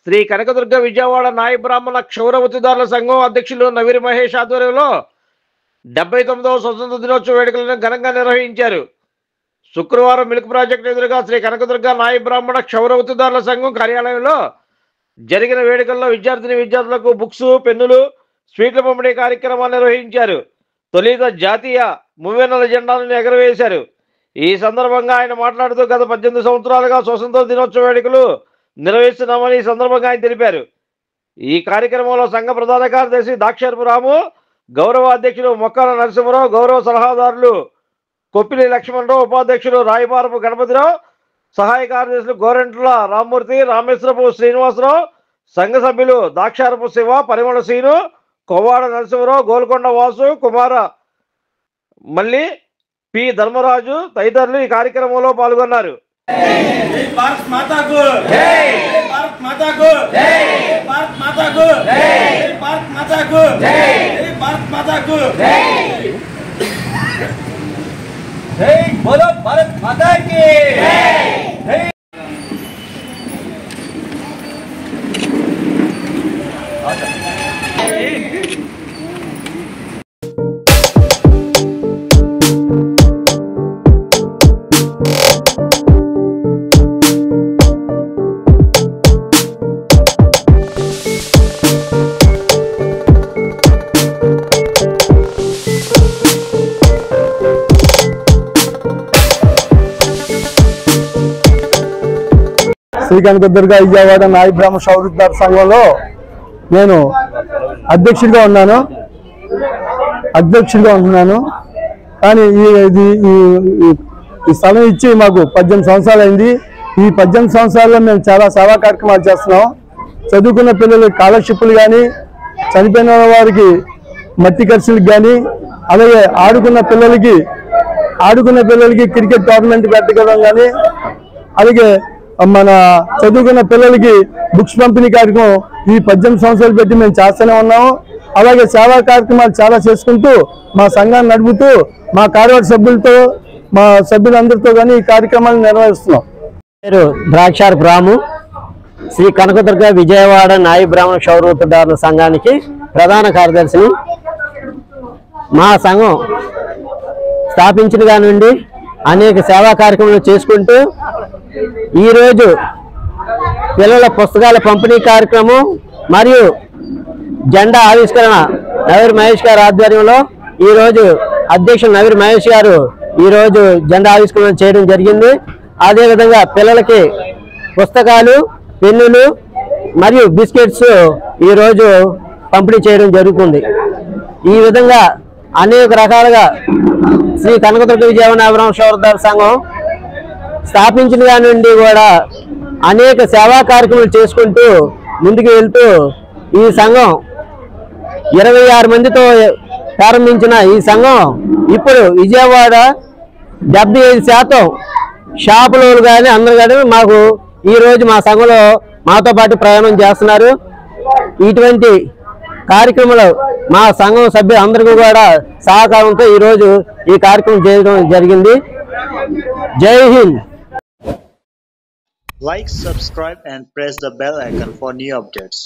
శ్రీ కనకదుర్గ విజయవాడ నాయ బ్రాహ్మణ క్షౌరవతిదారుల సంఘం అధ్యక్షులు నవీర్ మహేష్ ఆధ్వర్యంలో 79వ స్వతంత్ర దినోత్సవ వేడుకలను ఘనంగా నిర్వహించారు. శుక్రవారం మిల్క్ ప్రాజెక్టు ఎదురుగా శ్రీ కనకదుర్గ నాయ బ్రాహ్మణ క్షౌరవతిదారుల సంఘం కార్యాలయంలో జరిగిన వేడుకల్లో విద్యార్థులకు బుక్స్, పెన్నులు, స్వీట్ల పంపిణీ కార్యక్రమాన్ని నిర్వహించారు. తొలిత జాతీయ మువ్వెన్నెల జెండాలను ఎగరవేశారు. ఈ సందర్భంగా ఆయన మాట్లాడుతూ గత 18 సంవత్సరాలుగా స్వతంత్ర దినోత్సవ వేడుకలు నిర్వహిస్తున్నామని ఈ సందర్భంగా ఆయన తెలిపారు. ఈ కార్యక్రమంలో సంఘ ప్రధాన కార్యదర్శి దాక్షరపు రాము, గౌరవ అధ్యక్షులు మొక్కల నరసింహరావు, గౌరవ సలహాదారులు కొప్పిలి లక్ష్మణరావు, ఉపాధ్యక్షులు రాయపారపు గణపతిరావు, సహాయ కార్యదర్శులు గోరెంట్ల రామ్మూర్తి, రామేశ్వరపు శ్రీనివాసరావు, సంఘ సభ్యులు దాక్షారపు శివ, పరిమళ శ్రీను, కొవ్వాడ నరసింహరావు, గోల్కొండ వాసు, కుమార మల్లి, పి ధర్మరాజు తదితరులు ఈ కార్యక్రమంలో పాల్గొన్నారు. भारत माता को जय, भारत माता को जय, भारत माता को जय, भारत माता को जय, भारत माता को जय, जय बोलो भारत माता की जय। శ్రీ కనకదుర్గ విజయవాడ నాయ బ్రాహ్మణ క్షౌరవతిదారుల సంఘంలో నేను అధ్యక్షుడిగా ఉంటున్నాను. కానీ ఈ స్థలం ఇచ్చి మాకు 18 సంవత్సరాలు అయింది. ఈ 18 సంవత్సరాల్లో మేము చాలా సేవా కార్యక్రమాలు చేస్తున్నాం. చదువుకున్న పిల్లలు స్కాలర్షిప్లు కానీ, చనిపోయిన వారికి మట్టి ఖర్చులకు కానీ, అలాగే ఆడుకున్న పిల్లలకి క్రికెట్ టోర్నమెంట్ పెట్టడం కానీ, అలాగే మన చదువుకున్న పిల్లలకి బుక్స్ పంపిణీ కార్యక్రమం ఈ 18 సంవత్సరాలు పెట్టి మేము చేస్తూనే ఉన్నాము. అలాగే సేవా కార్యక్రమాలు చాలా చేసుకుంటూ మా సంఘాన్ని నడుపుతూ మా కార్యవర్గ సభ్యులతో, మా సభ్యులందరితో కానీ ఈ కార్యక్రమాలు నిర్వహిస్తున్నాం. పేరు ద్రాక్షారపు రాము, శ్రీ కనకదుర్గ విజయవాడ నాయ బ్రాహ్మణ క్షౌరవతిదారుల సంఘానికి ప్రధాన కార్యదర్శిని. మా సంఘం స్థాపించిన కానివ్వండి అనేక సేవా కార్యక్రమాలు చేసుకుంటూ ఈరోజు పిల్లల పుస్తకాల పంపిణీ కార్యక్రమం మరియు జెండా ఆవిష్కరణ నవీర్ మహేష్ గారి ఆధ్వర్యంలో ఈరోజు అధ్యక్షులు నవీర్ మహేష్ గారు ఈరోజు జెండా ఆవిష్కరణ చేయడం జరిగింది. అదేవిధంగా పిల్లలకి పుస్తకాలు, పెన్నులు మరియు బిస్కెట్స్ ఈరోజు పంపిణీ చేయడం జరుగుతుంది. ఈ విధంగా అనేక రకాలుగా శ్రీ కనకదుర్గ విజయవాడ నాయ బ్రాహ్మణ క్షౌరవతిదారుల సంఘం స్థాపించిన కానివ్వండి కూడా అనేక సేవా కార్యక్రమాలు చేసుకుంటూ ముందుకు వెళ్తూ ఈ సంఘం 26 మందితో ప్రారంభించిన ఈ సంఘం ఇప్పుడు విజయవాడ 75% షాపులు కానీ అందరూ కానీ మాకు ఈరోజు మా సంఘంలో మాతో పాటు ప్రయాణం చేస్తున్నారు. ఇటువంటి కార్యక్రమాలు మా సంఘం సభ్యులు అందరికీ కూడా సహకారంతో ఈరోజు ఈ కార్యక్రమం చేయడం జరిగింది. జై Hind. Like, subscribe and press the bell icon for new updates.